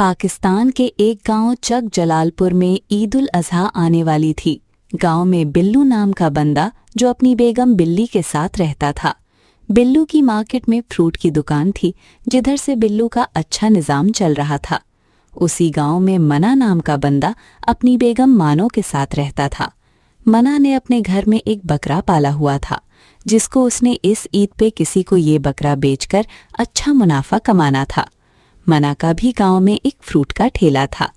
पाकिस्तान के एक गांव चक जलालपुर में ईद उल अजहा आने वाली थी। गांव में बिल्लू नाम का बंदा जो अपनी बेगम बिल्ली के साथ रहता था। बिल्लू की मार्केट में फ्रूट की दुकान थी जिधर से बिल्लू का अच्छा निजाम चल रहा था। उसी गांव में मना नाम का बंदा अपनी बेगम मानो के साथ रहता था। मना ने अपने घर में एक बकरा पाला हुआ था जिसको उसने इस ईद पे किसी को ये बकरा बेचकर अच्छा मुनाफा कमाना था। मना का भी गांव में एक फ्रूट का ठेला था।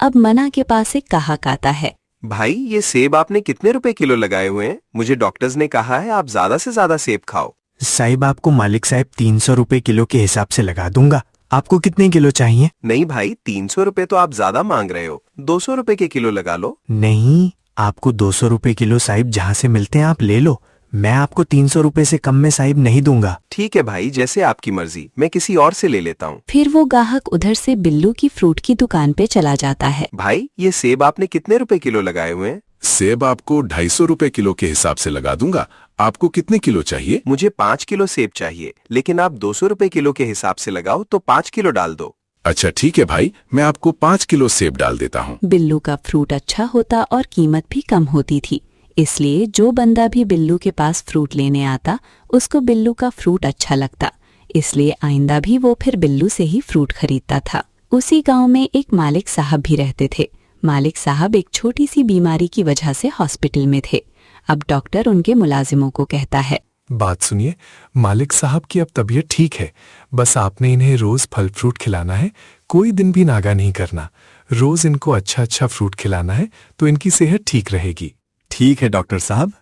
अब मना के पास एक कहावत आता है, भाई ये सेब आपने कितने रुपए किलो लगाए हुए हैं? मुझे डॉक्टर्स ने कहा है आप ज्यादा से ज्यादा सेब खाओ। साहिब आपको मालिक साहब 300 रुपए किलो के हिसाब से लगा दूंगा। आपको कितने किलो चाहिए? नहीं भाई 300 रुपए तो आप ज्यादा मांग रहे हो, 200 रुपए के किलो लगा लो। नहीं, आपको 200 रुपए किलो साहिब जहाँ से मिलते हैं आप ले लो। मैं आपको 300 रुपए से कम में साहिब नहीं दूंगा। ठीक है भाई, जैसे आपकी मर्जी, मैं किसी और से ले लेता हूँ। फिर वो ग्राहक उधर से बिल्लू की फ्रूट की दुकान पे चला जाता है। भाई ये सेब आपने कितने रुपए किलो लगाए हुए हैं? सेब आपको 250 रुपए किलो के हिसाब से लगा दूंगा। आपको कितने किलो चाहिए? मुझे 5 किलो सेब चाहिए, लेकिन आप 200 रुपए किलो के हिसाब से लगाओ तो 5 किलो डाल दो। अच्छा ठीक है भाई, मैं आपको 5 किलो सेब डाल देता हूँ। बिल्लू का फ्रूट अच्छा होता और कीमत भी कम होती थी, इसलिए जो बंदा भी बिल्लू के पास फ्रूट लेने आता उसको बिल्लू का फ्रूट अच्छा लगता, इसलिए आइंदा भी वो फिर बिल्लू से ही फ्रूट खरीदता था। उसी गांव में एक मालिक साहब भी रहते थे। मालिक साहब एक छोटी सी बीमारी की वजह से हॉस्पिटल में थे। अब डॉक्टर उनके मुलाजिमों को कहता है, बात सुनिए, मालिक साहब की अब तबीयत ठीक है, बस आपने इन्हें रोज फल फ्रूट खिलाना है, कोई दिन भी नागा नहीं करना। रोज इनको अच्छा अच्छा फ्रूट खिलाना है तो इनकी सेहत ठीक रहेगी। ठीक है डॉक्टर साहब,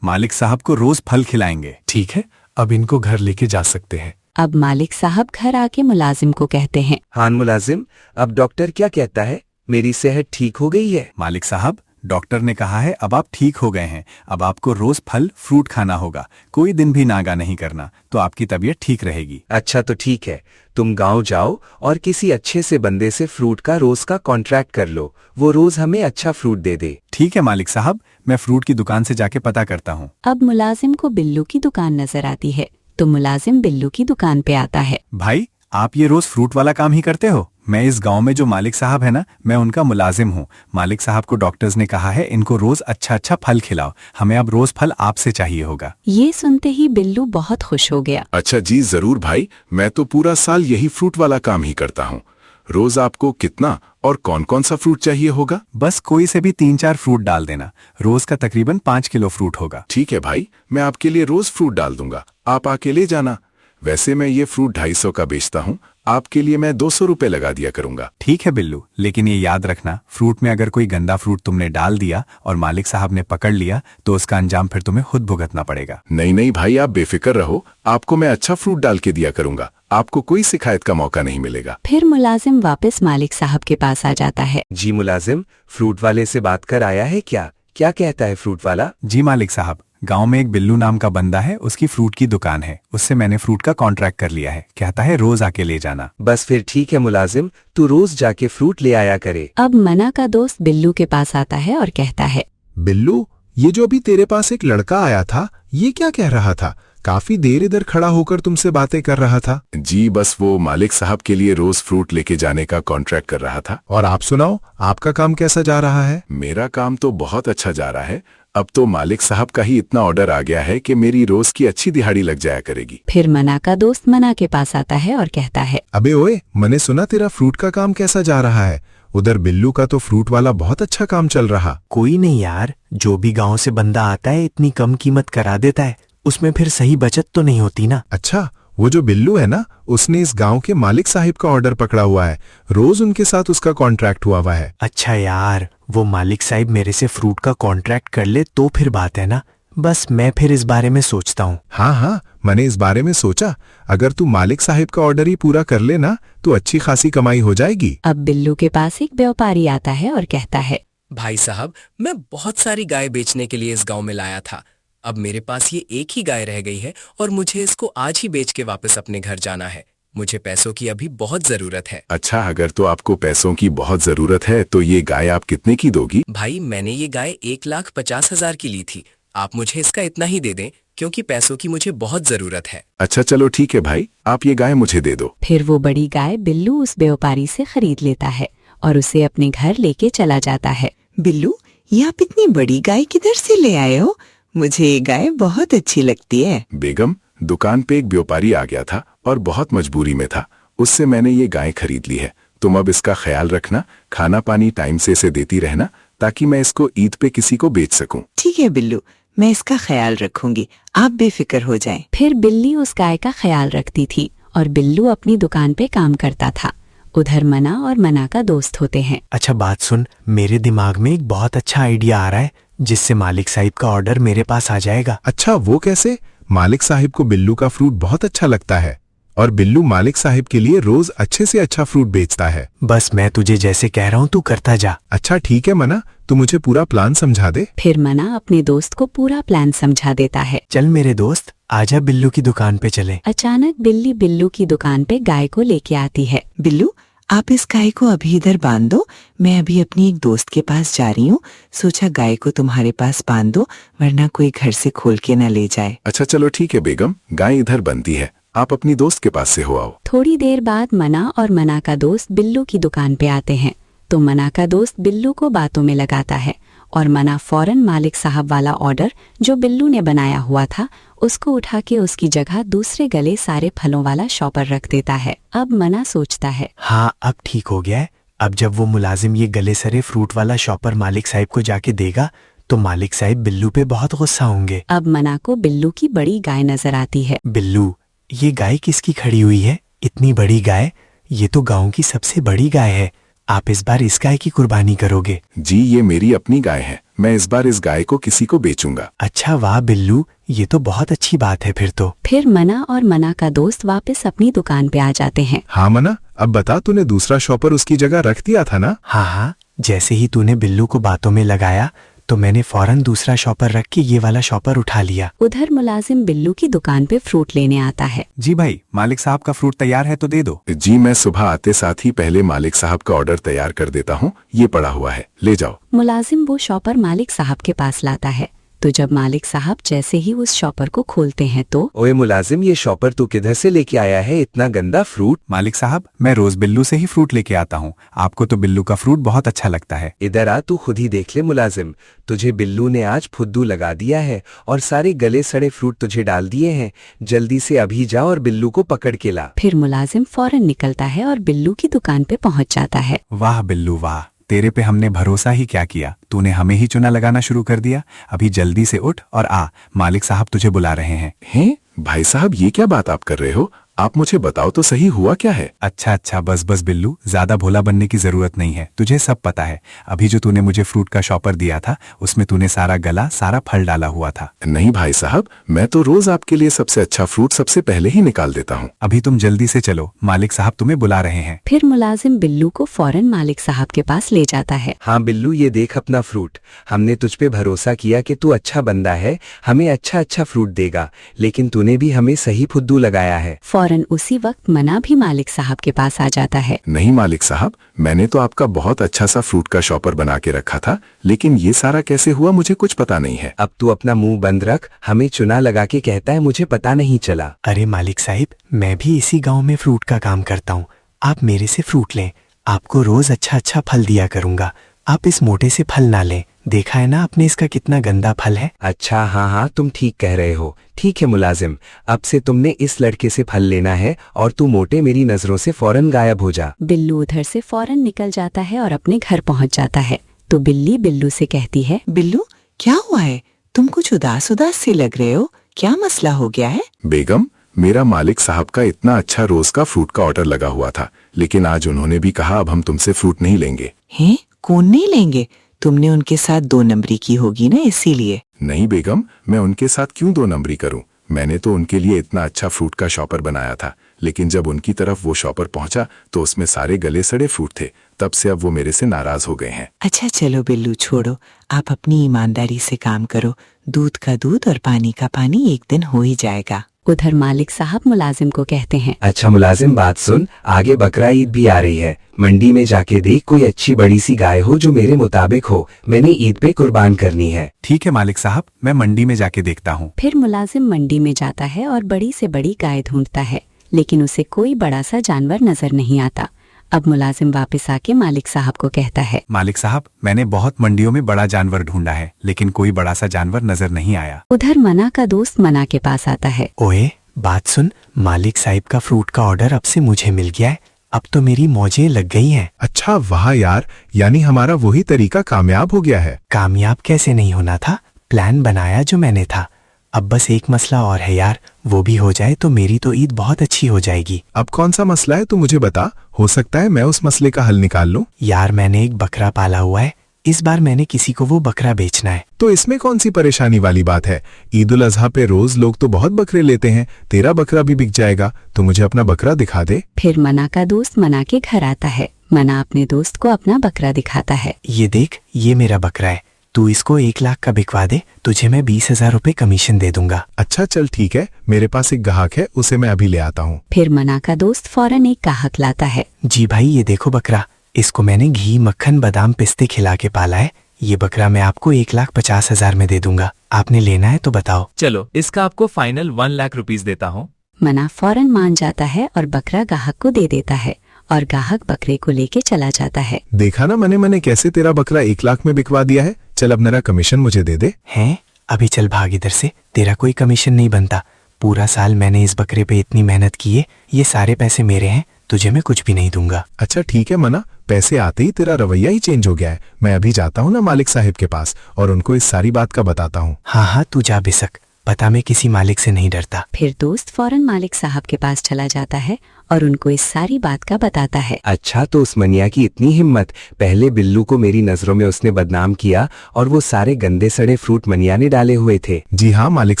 मालिक साहब को रोज फल खिलाएंगे। ठीक है, अब इनको घर लेके जा सकते हैं। अब मालिक साहब घर आके मुलाजिम को कहते हैं, हाँ मुलाजिम, अब डॉक्टर क्या कहता है? मेरी सेहत ठीक हो गई है? मालिक साहब, डॉक्टर ने कहा है अब आप ठीक हो गए हैं, अब आपको रोज फल फ्रूट खाना होगा, कोई दिन भी नागा नहीं करना, तो आपकी तबीयत ठीक रहेगी। अच्छा तो ठीक है, तुम गांव जाओ और किसी अच्छे से बंदे से फ्रूट का रोज का कॉन्ट्रैक्ट कर लो, वो रोज हमें अच्छा फ्रूट दे दे। ठीक है मालिक साहब, मैं फ्रूट की दुकान से जाके पता करता हूँ। अब मुलाजिम को बिल्लू की दुकान नजर आती है तो मुलाजिम बिल्लू की दुकान पे आता है। भाई आप ये रोज फ्रूट वाला काम ही करते हो? मैं इस गांव में जो मालिक साहब है ना, मैं उनका मुलाजिम हूँ। मालिक साहब को डॉक्टर्स ने कहा है इनको रोज अच्छा अच्छा फल खिलाओ, हमें अब रोज फल आपसे चाहिए होगा। ये सुनते ही बिल्लू बहुत खुश हो गया। अच्छा जी जरूर भाई, मैं तो पूरा साल यही फ्रूट वाला काम ही करता हूँ। रोज आपको कितना और कौन कौन सा फ्रूट चाहिए होगा? बस कोई से भी 3-4 फ्रूट डाल देना, रोज का तकरीबन 5 किलो फ्रूट होगा। ठीक है भाई, मैं आपके लिए रोज फ्रूट डाल दूंगा, आप आके ले जाना। वैसे मैं ये फ्रूट 250 का बेचता हूँ, आपके लिए मैं 200 रुपए लगा दिया करूंगा। ठीक है बिल्लू, लेकिन ये याद रखना, फ्रूट में अगर कोई गंदा फ्रूट तुमने डाल दिया और मालिक साहब ने पकड़ लिया तो उसका अंजाम फिर तुम्हें खुद भुगतना पड़ेगा। नहीं नहीं भाई, आप बेफिक्र रहो, आपको मैं अच्छा फ्रूट डाल के दिया करूंगा, आपको कोई शिकायत का मौका नहीं मिलेगा। फिर मुलाजिम वापस मालिक साहब के पास आ जाता है। जी मुलाजिम, फ्रूट वाले से बात कर आया है क्या? क्या कहता है फ्रूट वाला? जी मालिक साहब, गांव में एक बिल्लू नाम का बंदा है, उसकी फ्रूट की दुकान है, उससे मैंने फ्रूट का कॉन्ट्रैक्ट कर लिया है, कहता है रोज आके ले जाना। बस फिर ठीक है मुलाजिम, तू रोज जाके फ्रूट ले आया करे। अब मना का दोस्त बिल्लू के पास आता है और कहता है, बिल्लू, ये जो अभी तेरे पास एक लड़का आया था, ये क्या कह रहा था? काफी देर इधर खड़ा होकर तुमसे बातें कर रहा था। जी बस वो मालिक साहब के लिए रोज फ्रूट लेके जाने का कॉन्ट्रैक्ट कर रहा था। और आप सुनाओ, आपका काम कैसा जा रहा है? मेरा काम तो बहुत अच्छा जा रहा है, अब तो मालिक साहब का ही इतना ऑर्डर आ गया है कि मेरी रोज की अच्छी दिहाड़ी लग जाया करेगी। फिर मना का दोस्त मना के पास आता है और कहता है, अबे ओए, मैंने सुना तेरा फ्रूट का काम कैसा जा रहा है? उधर बिल्लू का तो फ्रूट वाला बहुत अच्छा काम चल रहा। कोई नहीं यार, जो भी गांव से बंदा आता है इतनी कम कीमत करा देता है, उसमें फिर सही बचत तो नहीं होती ना। अच्छा, वो जो बिल्लू है ना, उसने इस गांव के मालिक साहिब का ऑर्डर पकड़ा हुआ है, रोज उनके साथ उसका कॉन्ट्रैक्ट हुआ है। अच्छा यार, वो मालिक साहिब मेरे से फ्रूट का कॉन्ट्रैक्ट कर ले तो फिर बात है ना। बस मैं फिर इस बारे में सोचता हूँ। हाँ हाँ, मैंने इस बारे में सोचा, अगर तू मालिक साहिब का ऑर्डर ही पूरा कर लेना तो अच्छी खासी कमाई हो जाएगी। अब बिल्लू के पास एक व्यापारी आता है और कहता है, भाई साहब, मैं बहुत सारी गाय बेचने के लिए इस गांव में लाया था। अब मेरे पास ये एक ही गाय रह गई है और मुझे इसको आज ही बेच के वापस अपने घर जाना है। मुझे पैसों की अभी बहुत जरूरत है। अच्छा, अगर तो आपको पैसों की बहुत जरूरत है तो ये गाय आप कितने की दोगी? भाई मैंने ये गाय 1,50,000 की ली थी, आप मुझे इसका इतना ही दे दें क्योंकि पैसों की मुझे बहुत जरूरत है। अच्छा चलो ठीक है भाई, आप ये गाय मुझे दे दो। फिर वो बड़ी गाय बिल्लू उस व्यापारी से खरीद लेता है और उसे अपने घर लेके चला जाता है। बिल्लू, ये आप इतनी बड़ी गाय किधर से ले आए हो? मुझे ये गाय बहुत अच्छी लगती है। बेगम, दुकान पे एक व्यापारी आ गया था और बहुत मजबूरी में था, उससे मैंने ये गाय खरीद ली है। तुम अब इसका ख्याल रखना, खाना पानी टाइम से इसे देती रहना ताकि मैं इसको ईद पे किसी को बेच सकूं। ठीक है बिल्लू, मैं इसका ख्याल रखूंगी, आप बेफिक्र हो जाएं। फिर बिल्ली उस गाय का ख्याल रखती थी और बिल्लू अपनी दुकान पे काम करता था। उधर मना और मना का दोस्त होते हैं। अच्छा बात सुन, मेरे दिमाग में एक बहुत अच्छा आइडिया आ रहा है जिससे मालिक साहिब का ऑर्डर मेरे पास आ जाएगा। अच्छा वो कैसे? मालिक साहिब को बिल्लू का फ्रूट बहुत अच्छा लगता है और बिल्लू मालिक साहिब के लिए रोज अच्छे से अच्छा फ्रूट बेचता है। बस मैं तुझे जैसे कह रहा हूँ तू करता जा। अच्छा ठीक है मना, तू मुझे पूरा प्लान समझा दे। फिर मना अपने दोस्त को पूरा प्लान समझा देता है। चल मेरे दोस्त, आजा बिल्लू की दुकान पे चले। अचानक बिल्ली बिल्लू की दुकान पे गाय को लेके आती है। बिल्लू, आप इस गाय को अभी इधर बांध दो, मैं अभी अपनी एक दोस्त के पास जा रही हूँ। सोचा गाय को तुम्हारे पास बांध दो वरना कोई घर से खोल के न ले जाए। अच्छा चलो ठीक है बेगम, गाय इधर बनती है, आप अपनी दोस्त के पास से हो आओ। थोड़ी देर बाद मना और मना का दोस्त बिल्लू की दुकान पे आते हैं तो मना का दोस्त बिल्लू को बातों में लगाता है और मना फौरन मालिक साहब वाला ऑर्डर जो बिल्लू ने बनाया हुआ था उसको उठा के उसकी जगह दूसरे गले सारे फलों वाला शॉपर रख देता है। अब मना सोचता है, हाँ अब ठीक हो गया है। अब जब वो मुलाजिम ये गले सरे फ्रूट वाला शॉपर मालिक साहिब को जाके देगा तो मालिक साहिब बिल्लू पे बहुत गुस्सा होंगे। अब मना को बिल्लू की बड़ी गाय नजर आती है। बिल्लू, ये गाय किसकी खड़ी हुई है? इतनी बड़ी गाय, ये तो गांव की सबसे बड़ी गाय है। आप इस बार इस गाय की कुर्बानी करोगे? जी ये मेरी अपनी गाय है, मैं इस बार इस गाय को किसी को बेचूंगा। अच्छा वाह बिल्लू, ये तो बहुत अच्छी बात है फिर तो। फिर मना और मना का दोस्त वापस अपनी दुकान पे आ जाते हैं। हाँ मना, अब बता तूने दूसरा शॉपर उसकी जगह रख दिया था ना? हाँ हाँ, जैसे ही तूने बिल्लू को बातों में लगाया तो मैंने फौरन दूसरा शॉपर रख के ये वाला शॉपर उठा लिया। उधर मुलाजिम बिल्लू की दुकान पे फ्रूट लेने आता है। जी भाई, मालिक साहब का फ्रूट तैयार है तो दे दो। जी मैं सुबह आते साथ ही पहले मालिक साहब का ऑर्डर तैयार कर देता हूँ, ये पड़ा हुआ है, ले जाओ। मुलाजिम वो शॉपर मालिक साहब के पास लाता है तो जब मालिक साहब जैसे ही उस शॉपर को खोलते हैं तो ओए मुलाजिम, ये शॉपर तू किधर से लेके आया है इतना गंदा फ्रूट? मालिक साहब, मैं रोज बिल्लू से ही फ्रूट लेके आता हूँ, आपको तो बिल्लू का फ्रूट बहुत अच्छा लगता है। इधर आ, तू खुद ही देख ले मुलाजिम, तुझे बिल्लू ने आज फुद्दू लगा दिया है और सारे गले सड़े फ्रूट तुझे डाल दिए हैं। जल्दी से अभी जा और बिल्लू को पकड़ के ला। फिर मुलाजिम फौरन निकलता है और बिल्लू की दुकान पे पहुंच जाता है। वाह बिल्लू वाह, तेरे पे हमने भरोसा ही क्या किया, तूने हमें ही चुना लगाना शुरू कर दिया। अभी जल्दी से उठ और आ, मालिक साहब तुझे बुला रहे हैं। हैं भाई साहब, ये क्या बात आप कर रहे हो? आप मुझे बताओ तो सही, हुआ क्या है? अच्छा बस बस बिल्लू, ज्यादा भोला बनने की जरूरत नहीं है, तुझे सब पता है। अभी जो तूने मुझे फ्रूट का शॉपर दिया था उसमें तूने सारा गला सारा फल डाला हुआ था। नहीं भाई साहब, मैं तो रोज आपके लिए सबसे अच्छा फ्रूट सबसे पहले ही निकाल देता हूँ। अभी तुम जल्दी से चलो, मालिक साहब तुम्हें बुला रहे हैं। फिर मुलाजिम बिल्लू को फौरन मालिक साहब के पास ले जाता है। हाँ बिल्लू, ये देख अपना फ्रूट, हमने तुझ पे भरोसा किया कि तू अच्छा बंदा है, हमें अच्छा अच्छा फ्रूट देगा, लेकिन तूने भी हमें सही फुद्दू लगाया है। फौरन उसी वक्त मना भी मालिक साहब के पास आ जाता है। नहीं मालिक साहब, मैंने तो आपका बहुत अच्छा सा फ्रूट का शॉपर बना के रखा था, लेकिन ये सारा कैसे हुआ मुझे कुछ पता नहीं है। अब तू अपना मुंह बंद रख, हमें चुना लगा के कहता है मुझे पता नहीं चला। अरे मालिक साहिब, मैं भी इसी गांव में फ्रूट का काम करता हूँ, आप मेरे से फ्रूट लें, आपको रोज अच्छा अच्छा फल दिया करूंगा। आप इस मोटे से फल ना लें, देखा है ना आपने इसका कितना गंदा फल है। अच्छा हाँ, तुम ठीक कह रहे हो। ठीक है मुलाजिम, अब से तुमने इस लड़के से फल लेना है और तू मोटे मेरी नजरों से फौरन गायब हो जा। बिल्लू उधर से फौरन निकल जाता है और अपने घर पहुंच जाता है तो बिल्ली बिल्लू से कहती है, बिल्लू क्या हुआ है? तुम कुछ उदास उदास से लग रहे हो, क्या मसला हो गया है? बेगम, मेरा मालिक साहब का इतना अच्छा रोज का फ्रूट का ऑर्डर लगा हुआ था, लेकिन आज उन्होंने भी कहा अब हम तुमसे फ्रूट नहीं लेंगे। हैं? कौन नहीं लेंगे? तुमने उनके साथ 2 नंबरी की होगी ना, इसीलिए। नहीं बेगम, मैं उनके साथ क्यों 2 नंबरी करूं? मैंने तो उनके लिए इतना अच्छा फ्रूट का शॉपर बनाया था, लेकिन जब उनकी तरफ वो शॉपर पहुंचा तो उसमें सारे गले सड़े फ्रूट थे। तब से अब वो मेरे से नाराज हो गए हैं। अच्छा चलो बिल्लू छोड़ो, आप अपनी ईमानदारी से काम करो, दूध का दूध और पानी का पानी एक दिन हो ही जाएगा। उधर मालिक साहब मुलाजिम को कहते हैं, अच्छा मुलाजिम, बात सुन, आगे बकरा ईद भी आ रही है, मंडी में जाके देख कोई अच्छी बड़ी सी गाय हो जो मेरे मुताबिक हो, मैंने ईद पे कुर्बान करनी है। ठीक है मालिक साहब, मैं मंडी में जाके देखता हूँ। फिर मुलाजिम मंडी में जाता है और बड़ी से बड़ी गाय ढूंढता है, लेकिन उसे कोई बड़ा सा जानवर नजर नहीं आता। अब मुलाजिम वापस आके मालिक साहब को कहता है, मालिक साहब, मैंने बहुत मंडियों में बड़ा जानवर ढूंढा है, लेकिन कोई बड़ा सा जानवर नजर नहीं आया। उधर मना का दोस्त मना के पास आता है। ओए बात सुन, मालिक साहिब का फ्रूट का ऑर्डर अब से मुझे मिल गया है, अब तो मेरी मौजें लग गई हैं। अच्छा वाह यार, यानी हमारा वही तरीका कामयाब हो गया है। कामयाब कैसे नहीं होना था, प्लान बनाया जो मैंने था। अब बस एक मसला और है यार, वो भी हो जाए तो मेरी तो ईद बहुत अच्छी हो जाएगी। अब कौन सा मसला है तू मुझे बता, हो सकता है मैं उस मसले का हल निकाल लूं। यार मैंने एक बकरा पाला हुआ है, इस बार मैंने किसी को वो बकरा बेचना है। तो इसमें कौन सी परेशानी वाली बात है, ईद उल अजहा पे रोज लोग तो बहुत बकरे लेते हैं, तेरा बकरा भी बिक जाएगा, तो मुझे अपना बकरा दिखा दे। फिर मना का दोस्त मना के घर आता है। मना अपने दोस्त को अपना बकरा दिखाता है। ये देख, ये मेरा बकरा है, तू इसको 1 लाख का बिकवा दे, तुझे मैं 20,000 रुपए कमीशन दे दूंगा। अच्छा चल ठीक है, मेरे पास एक ग्राहक है, उसे मैं अभी ले आता हूँ। फिर मना का दोस्त फौरन एक ग्राहक लाता है। जी भाई, ये देखो बकरा, इसको मैंने घी मक्खन बादाम पिस्ते खिला के पाला है। ये बकरा मैं आपको 1,50,000 में दे दूंगा, आपने लेना है तो बताओ। चलो, इसका आपको फाइनल 1 लाख रुपीस देता हूँ। मना फौरन मान जाता है और बकरा ग्राहक को दे देता है और ग्राहक बकरे को लेके चला जाता है। देखा ना मैंने कैसे तेरा बकरा 1 लाख में बिकवा दिया है। चल अब मेरा कमीशन मुझे दे दे। हैं? अभी चल भाग इधर से, तेरा कोई कमीशन नहीं बनता। पूरा साल मैंने इस बकरे पे इतनी मेहनत की है, ये सारे पैसे मेरे हैं, तुझे मैं कुछ भी नहीं दूंगा। अच्छा ठीक है मना, पैसे आते ही तेरा रवैया ही चेंज हो गया है। मैं अभी जाता हूँ ना मालिक साहिब के पास और उनको इस सारी बात का बताता हूँ। हाँ हाँ, तू जा बेशक, पता मैं किसी मालिक से नहीं डरता। फिर दोस्त फौरन मालिक साहब के पास चला जाता है और उनको इस सारी बात का बताता है। अच्छा, तो उस मनिया की इतनी हिम्मत, पहले बिल्लू को मेरी नजरों में उसने बदनाम किया और वो सारे गंदे सड़े फ्रूट मनिया ने डाले हुए थे। जी हाँ मालिक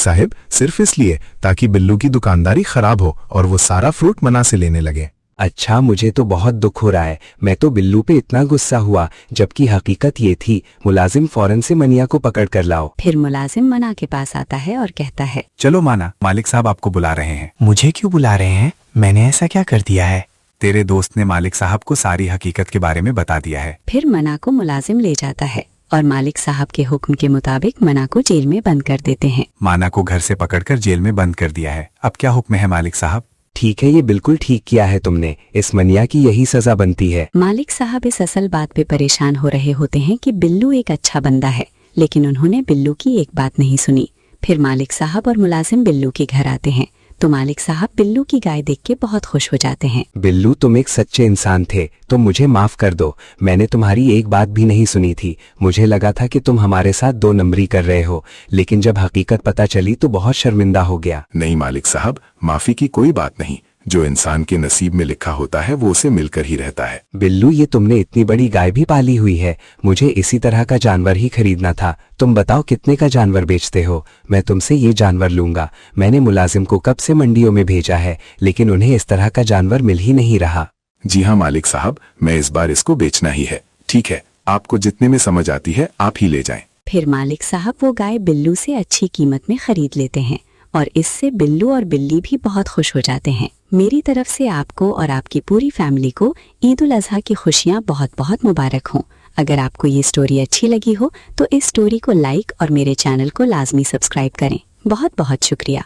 साहिब, सिर्फ इसलिए ताकि बिल्लू की दुकानदारी खराब हो और वो सारा फ्रूट मना से लेने लगे। अच्छा, मुझे तो बहुत दुख हो रहा है, मैं तो बिल्लू पे इतना गुस्सा हुआ, जबकि हकीकत ये थी। मुलाजिम फौरन से मनिया को पकड़ कर लाओ। फिर मुलाजिम मना के पास आता है और कहता है, चलो माना, मालिक साहब आपको बुला रहे हैं। मुझे क्यों बुला रहे हैं? मैंने ऐसा क्या कर दिया है? तेरे दोस्त ने मालिक साहब को सारी हकीकत के बारे में बता दिया है। फिर मना को मुलाजिम ले जाता है और मालिक साहब के हुक्म के मुताबिक मना को जेल में बंद कर देते हैं। माना को घर से पकड़कर जेल में बंद कर दिया है। अब क्या हुक्म है मालिक साहब? ठीक है, ये बिल्कुल ठीक किया है तुमने, इस मनिया की यही सजा बनती है। मालिक साहब इस असल बात पे परेशान हो रहे होते हैं कि बिल्लू एक अच्छा बंदा है, लेकिन उन्होंने बिल्लू की एक बात नहीं सुनी। फिर मालिक साहब और मुलाजिम बिल्लू के घर आते हैं तो मालिक साहब बिल्लू की गाय देख के बहुत खुश हो जाते हैं। बिल्लू, तुम एक सच्चे इंसान थे, तो मुझे माफ कर दो, मैंने तुम्हारी एक बात भी नहीं सुनी थी। मुझे लगा था कि तुम हमारे साथ 2 नंबरी कर रहे हो, लेकिन जब हकीकत पता चली तो बहुत शर्मिंदा हो गया। नहीं मालिक साहब, माफी की कोई बात नहीं, जो इंसान के नसीब में लिखा होता है वो उसे मिलकर ही रहता है। बिल्लू, ये तुमने इतनी बड़ी गाय भी पाली हुई है, मुझे इसी तरह का जानवर ही खरीदना था। तुम बताओ कितने का जानवर बेचते हो, मैं तुमसे ये जानवर लूंगा। मैंने मुलाजिम को कब से मंडियों में भेजा है, लेकिन उन्हें इस तरह का जानवर मिल ही नहीं रहा। जी हाँ मालिक साहब, मैं इस बार इसको बेचना ही है। ठीक है, आपको जितने में समझ आती है आप ही ले जाएं। फिर मालिक साहब वो गाय बिल्लू से अच्छी कीमत में खरीद लेते हैं और इससे बिल्लू और बिल्ली भी बहुत खुश हो जाते हैं। मेरी तरफ से आपको और आपकी पूरी फैमिली को ईद उल अजहा की खुशियाँ बहुत बहुत मुबारक हों। अगर आपको ये स्टोरी अच्छी लगी हो तो इस स्टोरी को लाइक और मेरे चैनल को लाजमी सब्सक्राइब करें। बहुत बहुत शुक्रिया।